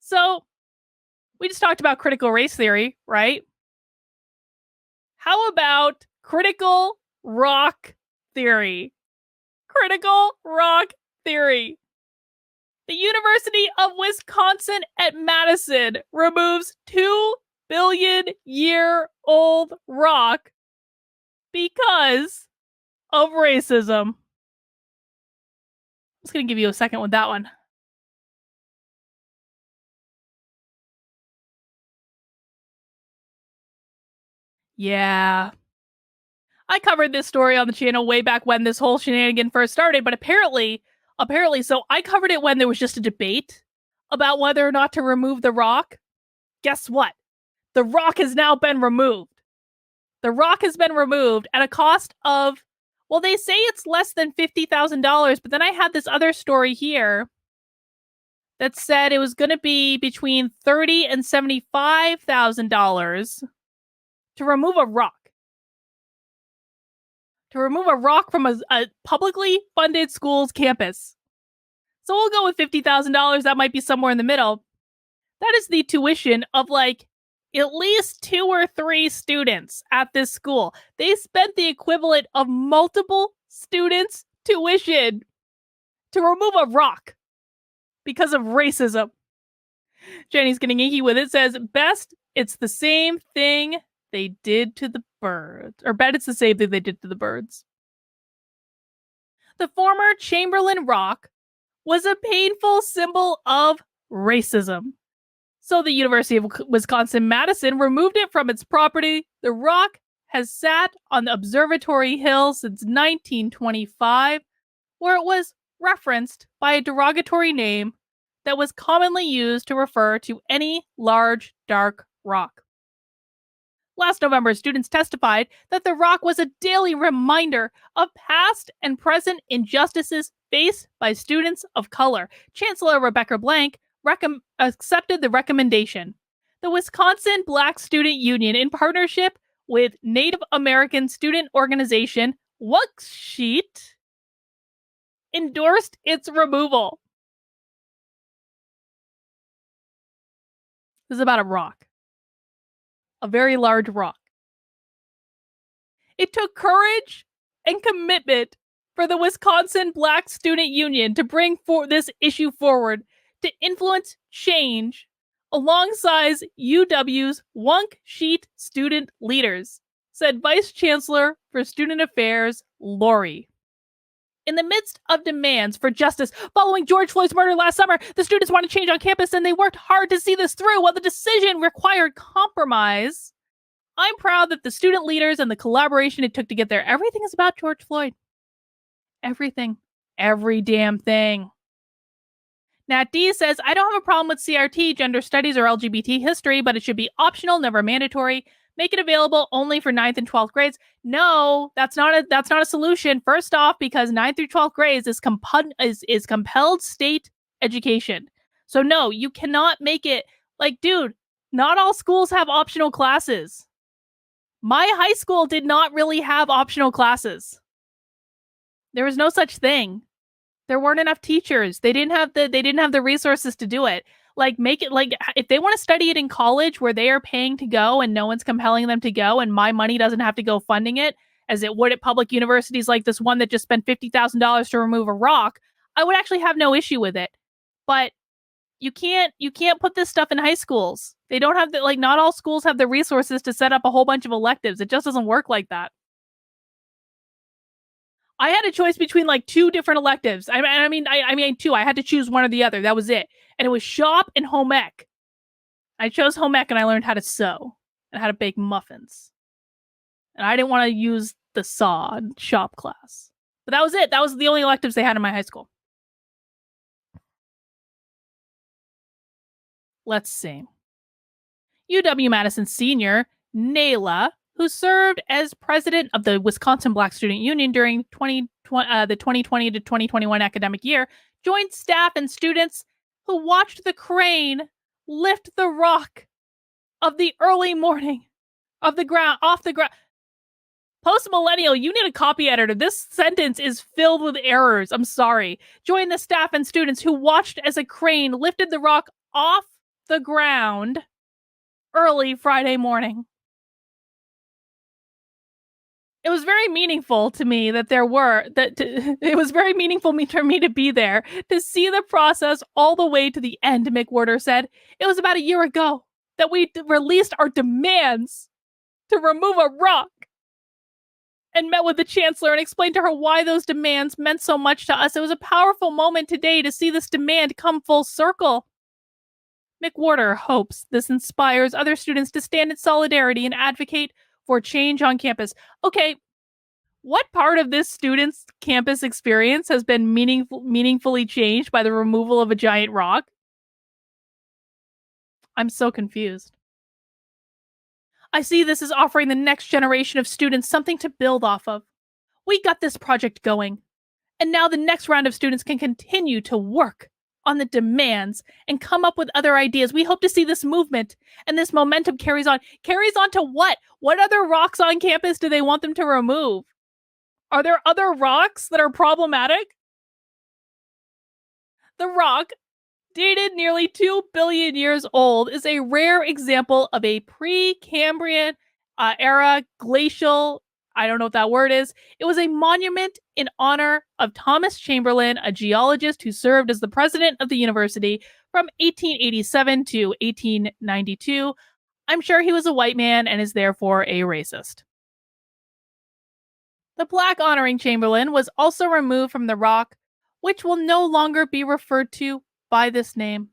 So we just talked about critical race theory, right? How about critical rock theory? Critical rock theory. The University of Wisconsin at Madison removes 2 billion-year-old rock because of racism. I'm just going to give you a second with that one. Yeah. I covered this story on the channel way back when this whole shenanigan first started, but apparently, so I covered it when there was just a debate about whether or not to remove the rock. Guess what? The rock has now been removed. The rock has been removed at a cost of, well, they say it's less than $50,000, but then I had this other story here that said it was going to be between $30,000 and $75,000 to remove a rock. To remove a rock from a publicly funded school's campus. So we'll go with $50,000. That might be somewhere in the middle. That is the tuition of like at least 2 or 3 students at this school. They spent the equivalent of multiple students' tuition to remove a rock because of racism. Jenny's getting inky with it. Says, best, it's the same thing they did to the birds. Or bet it's the same thing they did to the birds. The former Chamberlain rock was a painful symbol of racism. So the University of Wisconsin-Madison removed it from its property. The rock has sat on the Observatory Hill since 1925, where it was referenced by a derogatory name that was commonly used to refer to any large, dark rock. Last November, students testified that the rock was a daily reminder of past and present injustices faced by students of color. Chancellor Rebecca Blank accepted the recommendation. The Wisconsin Black Student Union, in partnership with Native American student organization Wuxsheet, endorsed its removal. This is about a rock. A very large rock. It took courage and commitment for the Wisconsin Black Student Union to bring this issue forward to influence change alongside UW's Wuxsheet student leaders, said Vice Chancellor for Student Affairs, Lori. In the midst of demands for justice following George Floyd's murder last summer, the students wanted change on campus and they worked hard to see this through. While the decision required compromise, I'm proud that the student leaders and the collaboration it took to get there, everything is about George Floyd. Everything. Every damn thing. Nat D says, I don't have a problem with CRT, gender studies, or LGBT history, but it should be optional, never mandatory. Make it available only for 9th and 12th grades. No, that's not a solution. First off, because 9th through 12th grades is compelled state education. So no, you cannot make it like, dude, not all schools have optional classes. My high school did not really have optional classes. There was no such thing. There weren't enough teachers. They didn't have the resources to do it. Like, make it like, if they want to study it in college where they are paying to go and no one's compelling them to go and my money doesn't have to go funding it as it would at public universities like this one that just spent $50,000 to remove a rock, I would actually have no issue with it. But you can't put this stuff in high schools. They don't have not all schools have the resources to set up a whole bunch of electives. It just doesn't work like that. I had a choice between like 2 different electives. I mean 2. I had to choose one or the other. That was it. And it was shop and home ec. I chose home ec and I learned how to sew and how to bake muffins. And I didn't want to use the saw shop class. But that was it. That was the only electives they had in my high school. Let's see. UW-Madison senior Nayla, who served as president of the Wisconsin Black Student Union during the 2020 to 2021 academic year, joined staff and students who watched the crane lift the rock of the early morning off the ground. Post-millennial, you need a copy editor. This sentence is filled with errors. I'm sorry. Joined the staff and students who watched as a crane lifted the rock off the ground early Friday morning. It was very meaningful to me that it was very meaningful for me to be there to see the process all the way to the end. McWhorter said it was about a year ago that we released our demands to remove a rock and met with the chancellor and explained to her why those demands meant so much to us. It was a powerful moment today to see this demand come full circle. McWhorter hopes this inspires other students to stand in solidarity and advocate for change on campus. Okay, what part of this student's campus experience has been meaningfully changed by the removal of a giant rock? I'm so confused. I see this as offering the next generation of students something to build off of. We got this project going, and now the next round of students can continue to work on the demands and come up with other ideas. We hope to see this movement and this momentum carries on. Carries on to what? What other rocks on campus do they want them to remove? Are there other rocks that are problematic? The rock, dated nearly 2 billion years old, is a rare example of a Precambrian era glacial. I don't know what that word is. It was a monument in honor of Thomas Chamberlain, a geologist who served as the president of the university from 1887 to 1892. I'm sure he was a white man and is therefore a racist. The plaque honoring Chamberlain was also removed from the rock, which will no longer be referred to by this name.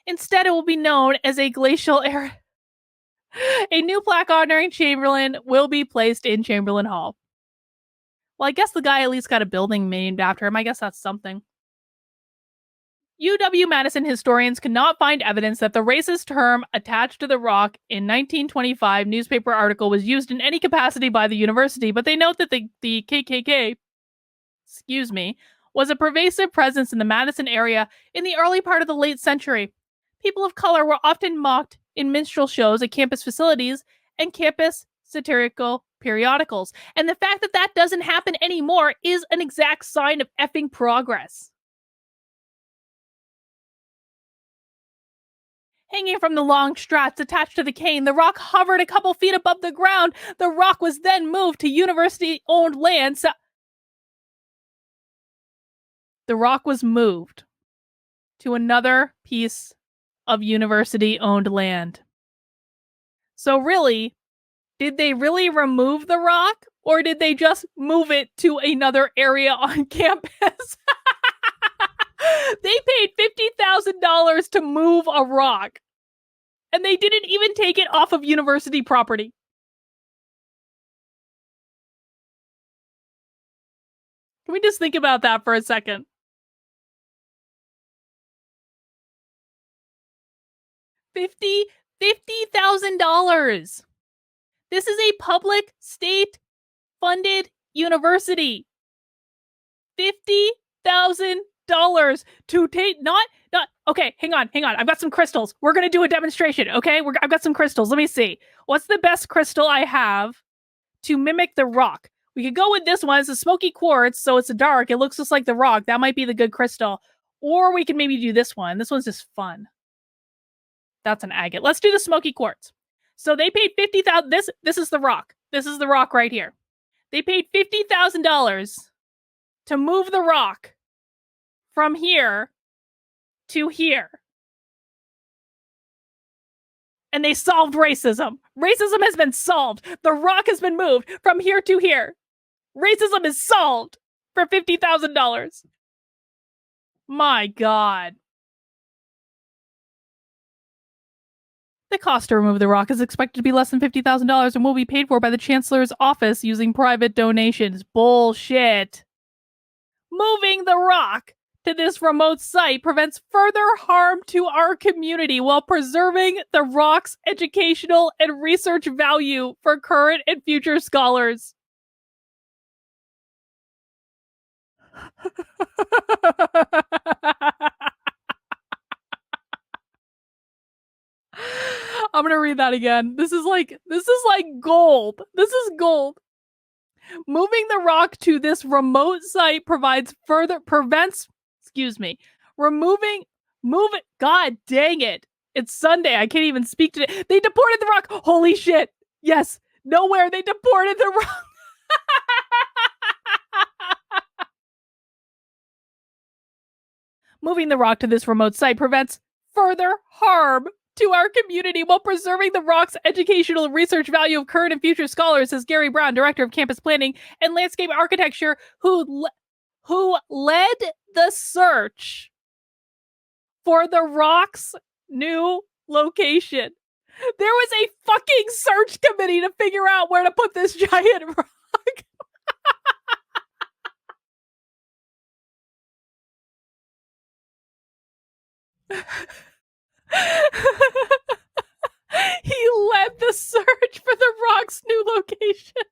Instead, it will be known as a glacial era. A new plaque honoring Chamberlain will be placed in Chamberlain Hall. Well, I guess the guy at least got a building named after him. I guess that's something. UW-Madison historians cannot find evidence that the racist term attached to the rock in 1925 newspaper article was used in any capacity by the university, but they note that the KKK, was a pervasive presence in the Madison area in the early part of the late century. People of color were often mocked in minstrel shows at campus facilities and campus satirical periodicals. And the fact that that doesn't happen anymore is an exact sign of effing progress. Hanging from the long strats attached to the cane, the rock hovered a couple feet above the ground. The rock was then moved to university-owned land. The rock was moved to another piece of university-owned land. So really, did they really remove the rock, or did they just move it to another area on campus? They paid $50,000 to move a rock, and they didn't even take it off of university property. Can we just think about that for a second? $50,000. This is a public, state-funded university. $50,000 to take not okay, hang on. I've got some crystals. We're gonna do a demonstration, okay? I've got some crystals. Let me see. What's the best crystal I have to mimic the rock? We could go with this one. It's a smoky quartz, so it's dark. It looks just like the rock. That might be the good crystal. Or we can maybe do this one. This one's just fun. That's an agate. Let's do the smoky quartz. So they paid $50,000. This is the rock. This is the rock right here. They paid $50,000 to move the rock from here to here. And they solved racism. Racism has been solved. The rock has been moved from here to here. Racism is solved for $50,000. My God. The cost to remove the rock is expected to be less than $50,000 and will be paid for by the Chancellor's office using private donations. Bullshit. Moving the rock to this remote site prevents further harm to our community while preserving the rock's educational and research value for current and future scholars. I'm gonna read that again. This is like gold. This is gold. Moving the rock to this remote site prevents, move it. God dang it. It's Sunday. I can't even speak today. They deported the rock. Holy shit. Yes. Nowhere. They deported the rock. Moving the rock to this remote site prevents further harm to our community while preserving the rock's educational and research value of current and future scholars, says Gary Brown, director of campus planning and landscape architecture, who led the search for the rock's new location. There was a fucking search committee to figure out where to put this giant rock. He led the search for the rock's new location.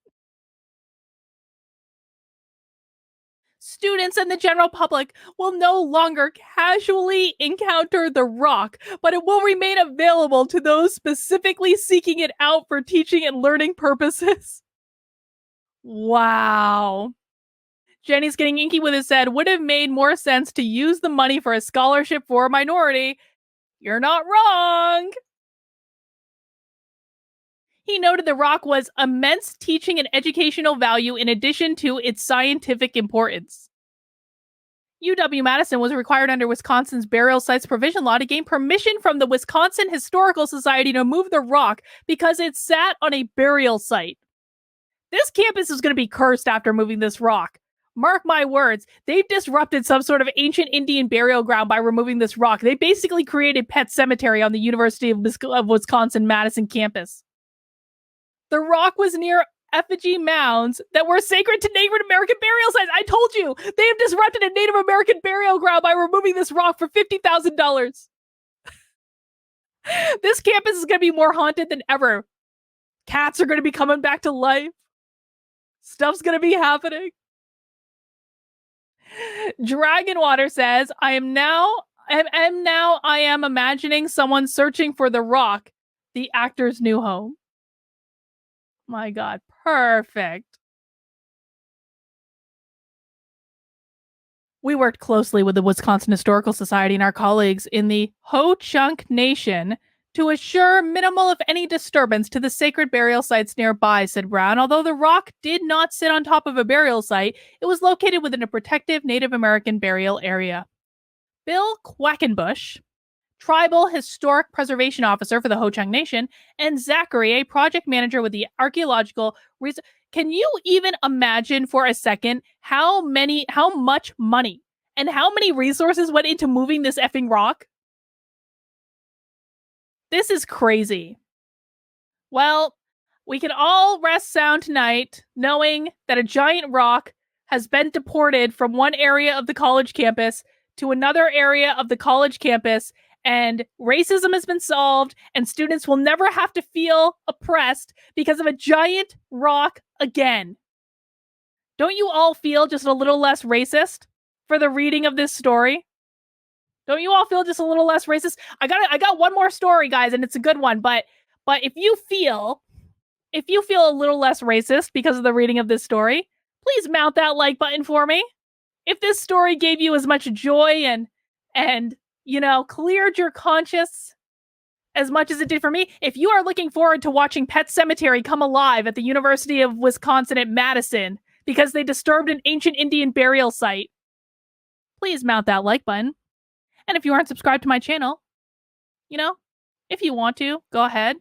Students and the general public will no longer casually encounter the rock, but it will remain available to those specifically seeking it out for teaching and learning purposes. Wow. Jenny's getting inky with his head. Would have made more sense to use the money for a scholarship for a minority. You're not wrong. He noted the rock was immense teaching and educational value in addition to its scientific importance. UW-Madison was required under Wisconsin's burial sites provision law to gain permission from the Wisconsin Historical Society to move the rock because it sat on a burial site. This campus is going to be cursed after moving this rock. Mark my words, they've disrupted some sort of ancient Indian burial ground by removing this rock. They basically created Pet Cemetery on the University of Wisconsin-Madison campus. The rock was near effigy mounds that were sacred to Native American burial sites. I told you, they have disrupted a Native American burial ground by removing this rock for $50,000. This campus is going to be more haunted than ever. Cats are going to be coming back to life. Stuff's going to be happening. Dragonwater says, I am imagining someone searching for the rock, the actor's new home. My God, perfect. We worked closely with the Wisconsin Historical Society and our colleagues in the Ho-Chunk Nation to assure minimal, if any, disturbance to the sacred burial sites nearby, said Brown. Although the rock did not sit on top of a burial site, it was located within a protective Native American burial area. Bill Quackenbush, Tribal Historic Preservation Officer for the Ho-Chunk Nation, and Zachary, a project manager with the Archaeological Research. Can you even imagine for a second how much money and how many resources went into moving this effing rock? This is crazy. Well, we can all rest sound tonight knowing that a giant rock has been deported from one area of the college campus to another area of the college campus, and racism has been solved, and students will never have to feel oppressed because of a giant rock again. Don't you all feel just a little less racist for the reading of this story? Don't you all feel just a little less racist? I got one more story, guys, and it's a good one, but if you feel a little less racist because of the reading of this story, please mount that like button for me. If this story gave you as much joy and cleared your conscience as much as it did for me, if you are looking forward to watching Pet Cemetery come alive at the University of Wisconsin at Madison because they disturbed an ancient Indian burial site, please mount that like button. And if you aren't subscribed to my channel, if you want to, go ahead.